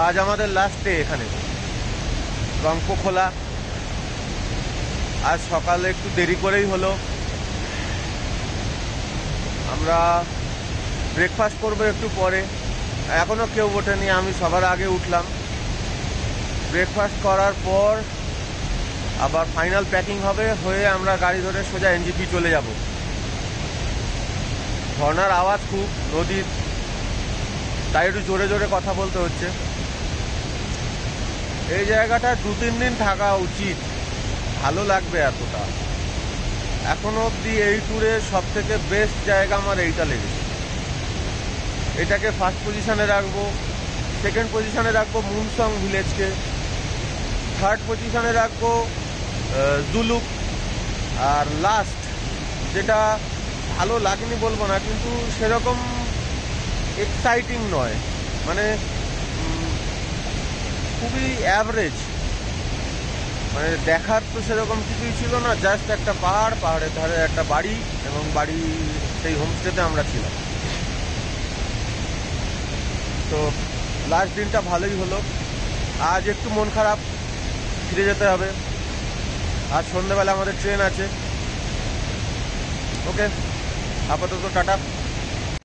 আজ আমাদের last day এখানে রংপুখোলা। আজ সকালে একটু দেরি করেই হলো। আমরা ব্রেকফাস্ট করবো একটু পরে, এখনও কেউ ওঠেনি, আমি সবার আগে উঠলাম। ব্রেকফাস্ট করার পর আবার ফাইনাল প্যাকিং হবে, হয়ে আমরা গাড়ি ধরে সোজা এনজিপি চলে যাব। ঝর্নার আওয়াজ খুব, নদীর, তাই একটু জোরে জোরে কথা বলতে হচ্ছে। এই জায়গাটা 2-3 দিন থাকা উচিত, ভালো লাগবে এতটা। এখনো অবধি এই ট্যুরের সব থেকে বেস্ট জায়গা আমার এইটা লেগেছে। এটাকে ফার্স্ট পজিশনে রাখবো, সেকেন্ড পজিশনে রাখবো মুনসং ভিলেজকে, থার্ড পজিশনে রাখবো জুলুক, আর লাস্ট যেটা ভালো লাগেনি বলবো না, কিন্তু সেরকম এক্সাইটিং নয়, মানে খুবই অ্যাভারেজ, মানে দেখার তো সেরকম কিছুই ছিল না, জাস্ট একটা পাহাড়, পাহাড়ের ধারে একটা বাড়ি, এবং বাড়ি সেই হোমস্টেতে আমরা ছিলাম। তো লাস্ট দিনটা ভালোই হলো। আজ একটু মন খারাপ, ফিরে যেতে হবে। আজ সন্ধ্যেবেলা আমাদের ট্রেন আছে। ওকে, আপাতত টাটা।